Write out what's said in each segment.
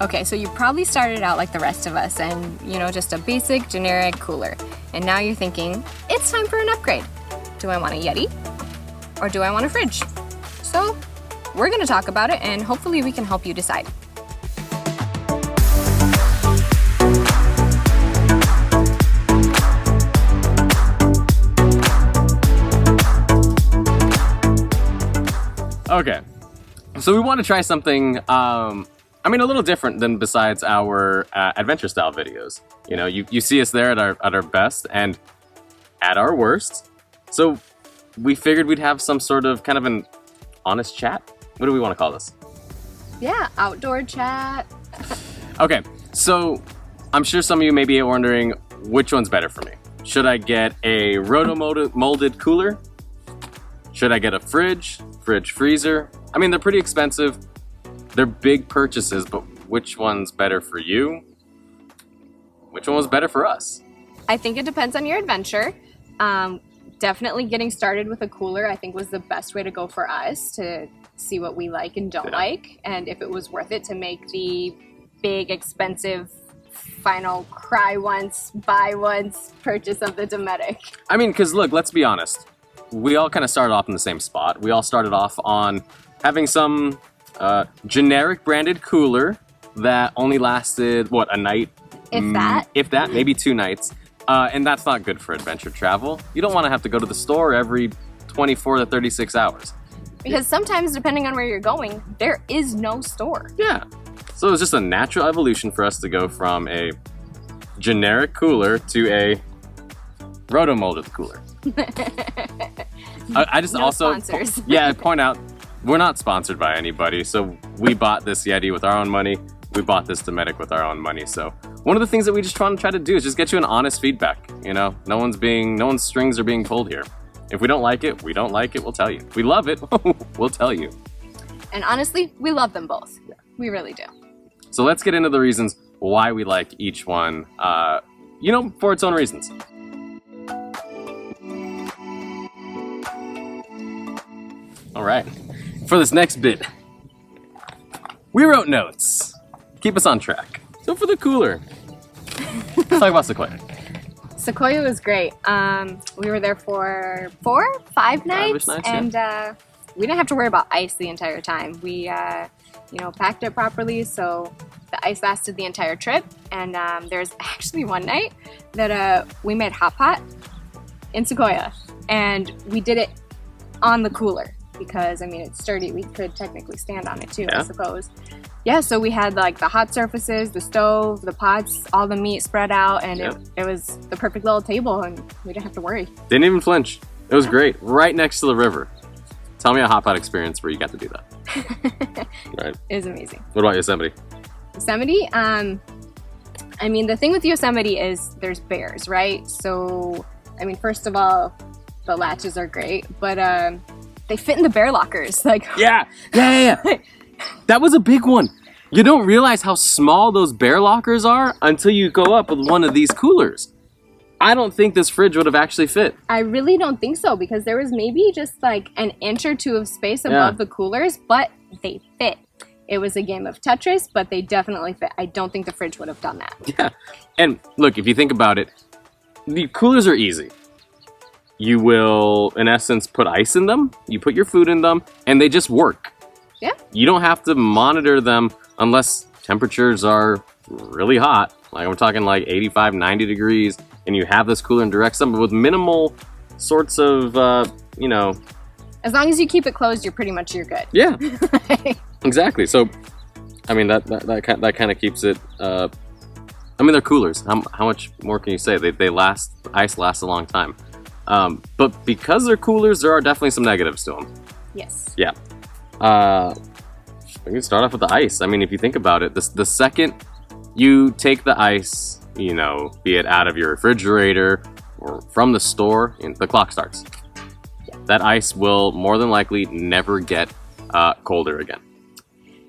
Okay, so you probably started out like the rest of us and, just a basic generic cooler. And now you're thinking, it's time for an upgrade. Do I want a Yeti or do I want a fridge? So we're gonna talk about it and hopefully we can help you decide. Okay, so we want to try something, a little different than besides our adventure style videos. You see us there at our best and at our worst. So we figured we'd have some sort of kind of an honest chat. What do we want to call this? Yeah, outdoor chat. Okay, so I'm sure some of you may be wondering which one's better for me. Should I get a roto-molded cooler? Should I get a fridge freezer? They're pretty expensive. They're big purchases, but which one's better for you? Which one was better for us? I think it depends on your adventure. Definitely getting started with a cooler, I think, was the best way to go for us to see what we like and don't like, and if it was worth it to make the big, expensive, final cry once, buy once purchase of the Dometic. Because look, let's be honest. We all kind of started off in the same spot. We all started off on having some generic branded cooler that only lasted, a night? If that, maybe 2 nights. And that's not good for adventure travel. You don't want to have to go to the store every 24 to 36 hours. Because sometimes, depending on where you're going, there is no store. Yeah. So it was just a natural evolution for us to go from a generic cooler to a roto-molded cooler. I just sponsors. Point out, we're not sponsored by anybody, so we bought this Yeti with our own money. We bought this Dometic with our own money. So one of the things that we just want to try to do is just get you an honest feedback. No one's strings are being pulled here. If we don't like it, we don't like it, we'll tell you. If we love it, we'll tell you. And honestly, we love them both. Yeah. We really do. So let's get into the reasons why we like each one, for its own reasons. All right, for this next bit, we wrote notes. Keep us on track. So for the cooler, let's talk about Sequoia. Sequoia was great. We were there for 5 nights, and we didn't have to worry about ice the entire time. We, packed it properly, so the ice lasted the entire trip. And there's actually one night that we made hot pot in Sequoia, and we did it on the cooler because it's sturdy. We could technically stand on it too, I suppose. Yeah, so we had like the hot surfaces, the stove, the pots, all the meat spread out, and it was the perfect little table, and we didn't have to worry. Didn't even flinch. It was great. Right next to the river. Tell me a hot pot experience where you got to do that. Right. It was amazing. What about Yosemite? Yosemite, the thing with Yosemite is there's bears, right? So, first of all, the latches are great, but they fit in the bear lockers. Yeah. That was a big one. You don't realize how small those bear lockers are until you go up with one of these coolers. I don't think this fridge would have actually fit. I really don't think so, because there was maybe just like an inch or 2 of space above the coolers, but they fit. It was a game of Tetris, but they definitely fit. I don't think the fridge would have done that. Yeah. And look, if you think about it, the coolers are easy. You will, in essence, put ice in them, you put your food in them, and they just work. Yeah. You don't have to monitor them unless temperatures are really hot. Like we're talking like 85, 90 degrees, and you have this cooler in direct sun, but with minimal sorts of, As long as you keep it closed, you're good. Yeah, exactly. So, that kind of keeps it, they're coolers. How much more can you say? They last, the ice lasts a long time. But because they're coolers, there are definitely some negatives to them. Yes. Yeah. We can start off with the ice. If you think about it, the second you take the ice, be it out of your refrigerator or from the store, the clock starts. Yeah. That ice will more than likely never get colder again.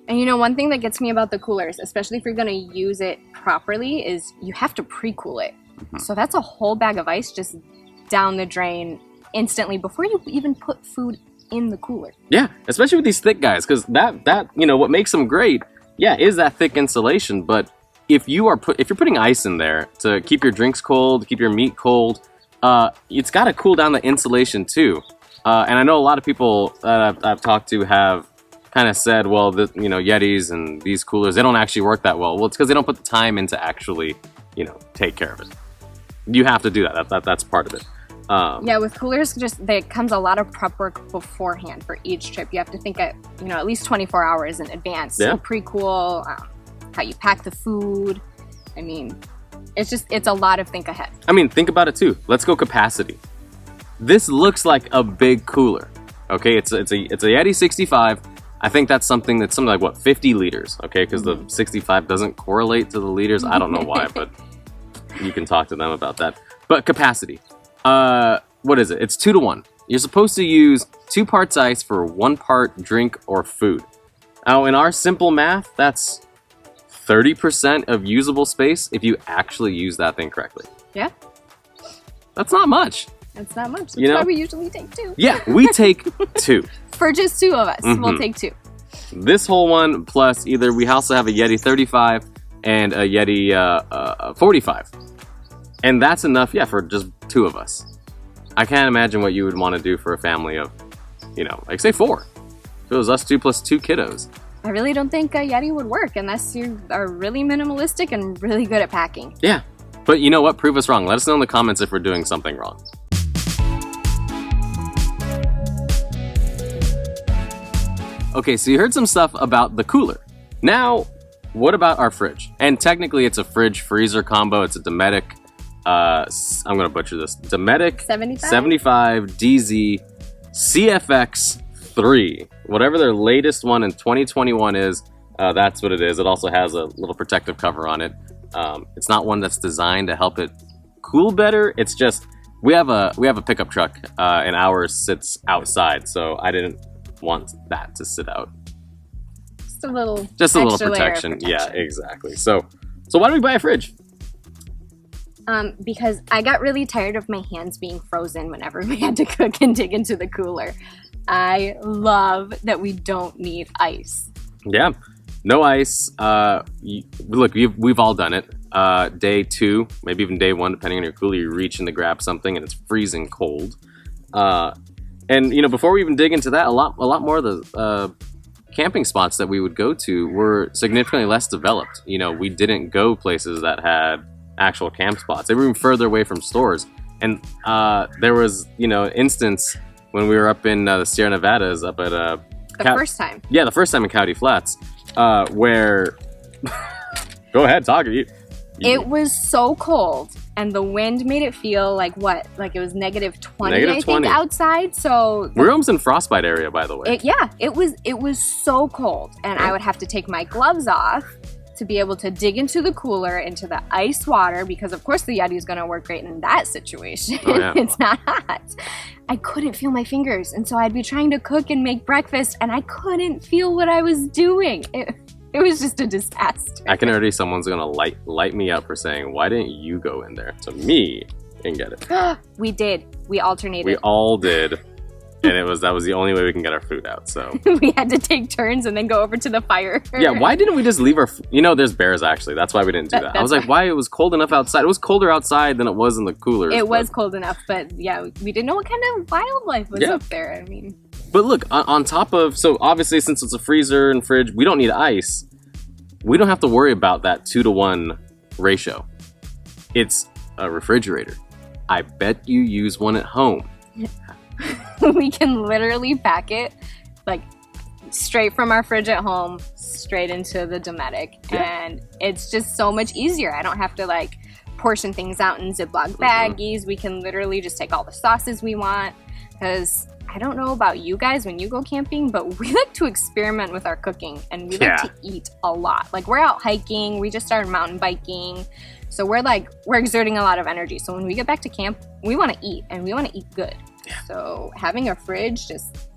And one thing that gets me about the coolers, especially if you're going to use it properly, is you have to pre-cool it. Mm-hmm. So that's a whole bag of ice just down the drain instantly before you even put food in the cooler. Yeah, especially with these thick guys, because that what makes them great, yeah, is that thick insulation. But if you're putting ice in there to keep your drinks cold, keep your meat cold, it's got to cool down the insulation too. And I know a lot of people that I've talked to have kind of said, well, Yetis and these coolers, they don't actually work that well. Well, it's because they don't put the time in to actually, take care of it. You have to do that. That's part of it. Yeah, with coolers, there comes a lot of prep work beforehand for each trip. You have to think at least 24 hours in advance. Yeah. So pre-cool, how you pack the food. I mean, it's a lot of think ahead. I mean, think about it too. Let's go capacity. This looks like a big cooler. Okay, it's a Yeti 65. I think that's something like what, 50 liters. Okay, because the 65 doesn't correlate to the liters. I don't know why, but you can talk to them about that. But capacity. What is it? It's 2 to 1. You're supposed to use 2 parts ice for 1 part drink or food. Now, in our simple math, that's 30% of usable space if you actually use that thing correctly. Yeah. That's not much. That's not much. That's why we usually take 2. Yeah, we take 2. For just 2 of us, we'll take 2. This whole one, plus either we also have a Yeti 35 and a Yeti 45. And that's enough, for just 2 of us. I can't imagine what you would want to do for a family of, like say 4. If it was us 2 plus 2 kiddos. I really don't think a Yeti would work unless you are really minimalistic and really good at packing. Yeah, but you know what? Prove us wrong. Let us know in the comments if we're doing something wrong. Okay, so you heard some stuff about the cooler. Now, what about our fridge? And technically, it's a fridge-freezer combo. It's a Dometic, I'm going to butcher this, Dometic 75 DZ CFX3. Whatever their latest one in 2021 is, that's what it is. It also has a little protective cover on it. It's not one that's designed to help it cool better. It's just, we have a pickup truck, and ours sits outside, so I didn't want that to sit out. Just a little protection. Yeah, exactly. So why don't we buy a fridge? Because I got really tired of my hands being frozen whenever we had to cook and dig into the cooler. I love that we don't need ice. Yeah, no ice. Look, we've all done it. Day 2, maybe even day 1, depending on your cooler, you reach in to grab something and it's freezing cold. And before we even dig into that, a lot more of the camping spots that we would go to were significantly less developed. We didn't go places that had actual camp spots. They were even further away from stores. And there was, instance when we were up in the Sierra Nevadas, up at the first time. Yeah, the first time in Coyote Flats, where go ahead, talk. It was so cold. And the wind made it feel like what? Like it was negative 20, I think, outside. So we're almost in frostbite area, by the way. It was so cold. And I would have to take my gloves off to be able to dig into the cooler, into the ice water, because of course the Yeti is going to work great in that situation. Oh, yeah. It's not hot. I couldn't feel my fingers. And so I'd be trying to cook and make breakfast and I couldn't feel what I was doing. It was just a disaster. I can already, someone's gonna light me up for saying, why didn't you go in there to me and get it? We did. We alternated. We all did. And that was the only way we can get our food out, so. We had to take turns and then go over to the fire. Yeah, why didn't we just leave our, there's bears actually. That's why we didn't do that. I was like, why? It was cold enough outside. It was colder outside than it was in the coolers. It was cold enough, but yeah, we didn't know what kind of wildlife was up there. I mean. But look, on top of, so obviously since it's a freezer and fridge, we don't need ice. We don't have to worry about that 2 to 1 ratio. It's a refrigerator. I bet you use one at home. We can literally pack it like straight from our fridge at home, straight into the Dometic. Yeah. And it's just so much easier. I don't have to like portion things out in Ziploc baggies. We can literally just take all the sauces we want, because I don't know about you guys when you go camping, but we like to experiment with our cooking and we like to eat a lot. Like we're out hiking, we just started mountain biking. So we're exerting a lot of energy. So when we get back to camp, we want to eat and we want to eat good. Yeah. So having a fridge just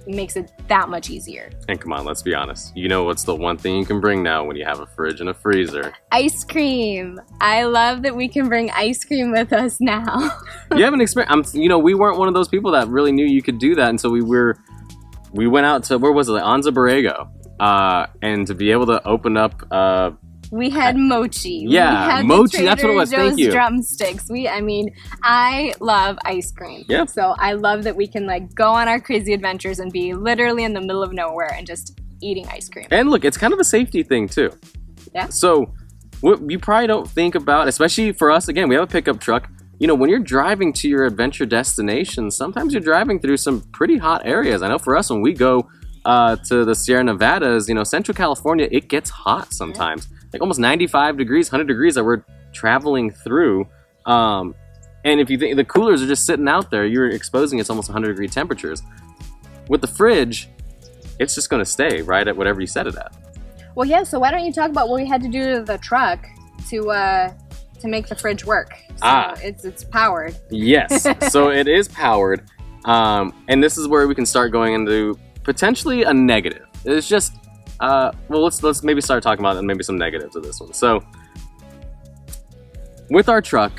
makes it that much easier. And come on, let's be honest. You know what's the one thing you can bring now when you have a fridge and a freezer? Ice cream. I love that we can bring ice cream with us now. You haven't experienced, we weren't one of those people that really knew you could do that. And so we went out to, where was it? Like Anza Borrego. and to be able to open up. We had mochi. Yeah, we had mochi. That's what it was. Thank you. Drumsticks. I love ice cream. Yeah. So I love that we can like go on our crazy adventures and be literally in the middle of nowhere and just eating ice cream. And look, it's kind of a safety thing too. Yeah. So what you probably don't think about, especially for us, again, we have a pickup truck. You know, when you're driving to your adventure destination, sometimes you're driving through some pretty hot areas. I know for us, when we go to the Sierra Nevadas, you know, Central California, it gets hot sometimes. Like almost 95 degrees, 100 degrees that we're traveling through. And if you think the coolers are just sitting out there, you're exposing it's almost 100 degree temperatures. With the fridge, it's just going to stay right at whatever you set it at. Well, yeah, so why don't you talk about what we had to do to the truck to make the fridge work? So it's powered. Yes, so it is powered. And this is where we can start going into potentially a negative. It's just, well, let's maybe start talking about maybe some negatives of this one. So with our truck,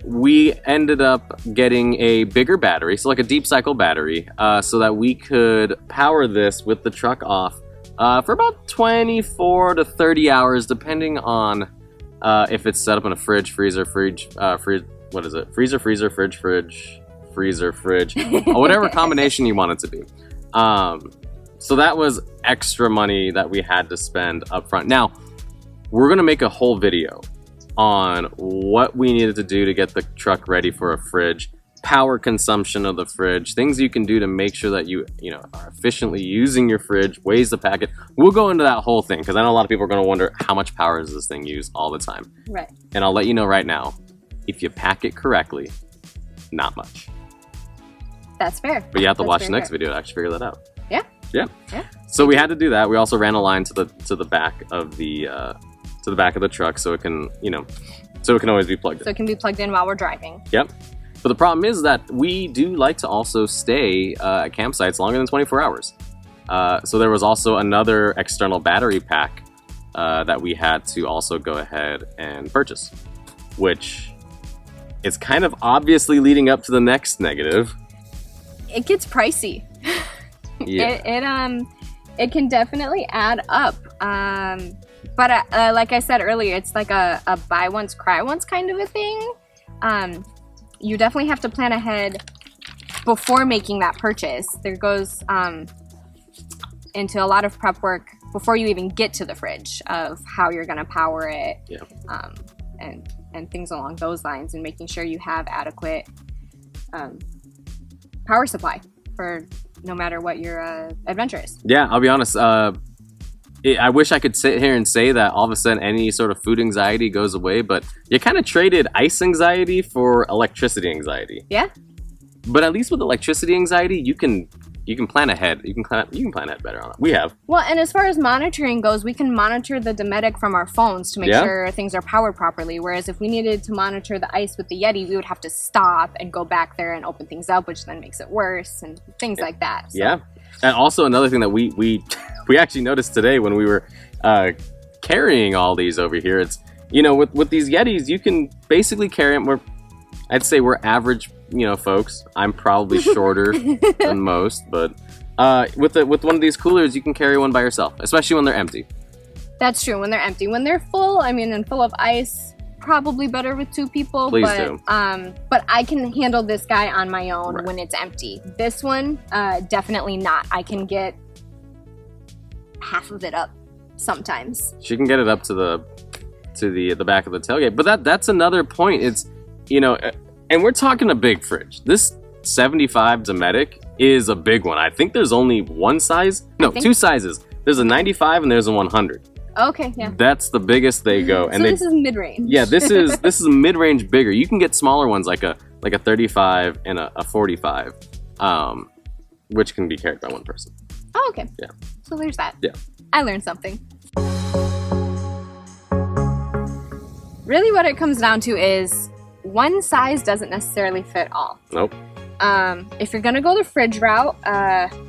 we ended up getting a bigger battery, so like a deep cycle battery, so that we could power this with the truck off for about 24 to 30 hours, depending on if it's set up in a fridge, freezer, fridge, what is it? Freezer, fridge, freezer, fridge, or whatever combination you want it to be. So that was extra money that we had to spend up front. Now, we're going to make a whole video on what we needed to do to get the truck ready for a fridge, power consumption of the fridge, things you can do to make sure that you are efficiently using your fridge, ways to pack it. We'll go into that whole thing because I know a lot of people are going to wonder how much power does this thing use all the time. Right. And I'll let you know right now, if you pack it correctly, not much. That's fair. But you have to watch the next video to actually figure that out. Yeah. Yeah. So we had to do that. We also ran a line to the back of the truck so it can, so it can always be plugged in. So it can be plugged in while we're driving. Yep. But the problem is that we do like to also stay at campsites longer than 24 hours. So there was also another external battery pack that we had to also go ahead and purchase, which is kind of obviously leading up to the next negative. It gets pricey. Yeah. It can definitely add up. But like I said earlier, it's like a buy once, cry once kind of a thing. You definitely have to plan ahead before making that purchase. There goes into a lot of prep work before you even get to the fridge of how you're going to power it, and things along those lines, and making sure you have adequate power supply for no matter what your adventure is. Yeah, I'll be honest. I wish I could sit here and say that all of a sudden any sort of food anxiety goes away, but you kind of traded ice anxiety for electricity anxiety. Yeah. But at least with electricity anxiety, you can plan ahead. You can plan ahead better on it. We have. Well, and as far as monitoring goes, we can monitor the Dometic from our phones to make sure things are powered properly. Whereas if we needed to monitor the ice with the Yeti, we would have to stop and go back there and open things up, which then makes it worse and things like that. So. Yeah. And also another thing that we actually noticed today when we were carrying all these over here, it's, with these Yetis, you can basically carry them. I'd say we're average, folks. I'm probably shorter than most, but with one of these coolers, you can carry one by yourself, especially when they're empty. That's true. When they're empty, when they're full, and full of ice, probably better with two people. Please but, do. But I can handle this guy on my own when it's empty. This one, definitely not. I can get half of it up sometimes. She can get it up to the back of the tailgate, but that's another point. It's and we're talking a big fridge. This 75 Dometic is a big one. I think there's only one size. No, two sizes. There's a 95 and there's a 100. Okay, yeah. That's the biggest they go. And this is mid-range. Yeah, this is mid-range bigger. You can get smaller ones like a 35 and a 45, which can be carried by one person. Oh, okay. Yeah. So there's that. Yeah. I learned something. Really what it comes down to is one size doesn't necessarily fit all. Nope. If you're gonna go the fridge route,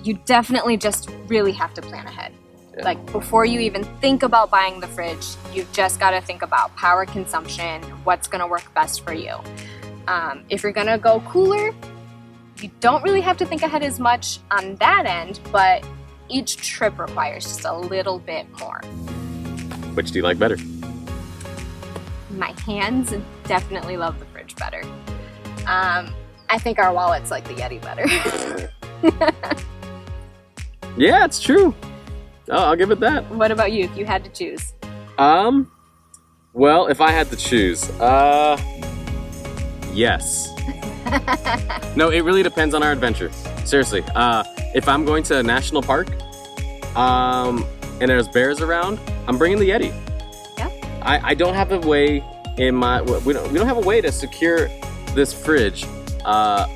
you definitely just really have to plan ahead. Yeah. Like before you even think about buying the fridge, you've just got to think about power consumption, what's gonna work best for you. If you're gonna go cooler, you don't really have to think ahead as much on that end, but each trip requires just a little bit more. Which do you like better? My hands definitely love the fridge better. I think our wallets like the Yeti better. Yeah, it's true. I'll give it that. What about you if you had to choose? Well, if I had to choose, yes. No, it really depends on our adventure. Seriously, if I'm going to a national park, and there's bears around, I'm bringing the Yeti. Yeah. I don't have a way we don't have a way to secure this fridge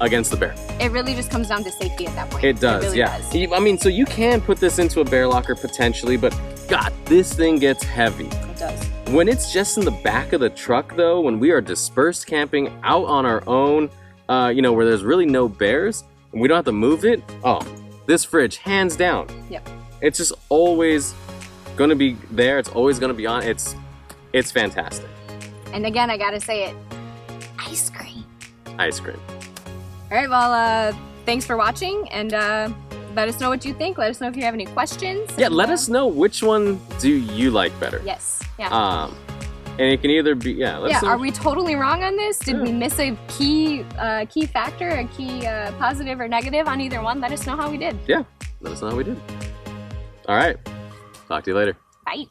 against the bear. It really just comes down to safety at that point. It does, really yeah. does. I mean, so you can put this into a bear locker potentially, but God, this thing gets heavy. It does. When it's just in the back of the truck, though, when we are dispersed camping out on our own, where there's really no bears, and we don't have to move it, this fridge, hands down. Yep. It's just always going to be there. It's always going to be on. It's fantastic. And again, I gotta say it, ice cream. Ice cream. All right, well, thanks for watching, and let us know what you think. Let us know if you have any questions. Yeah, let us know which one do you like better. Yes. Yeah. And it can either be, let us know. Are we totally wrong on this? Did we miss a key factor, a key positive or negative on either one? Let us know how we did. Yeah, let us know how we did. All right. Talk to you later. Bye.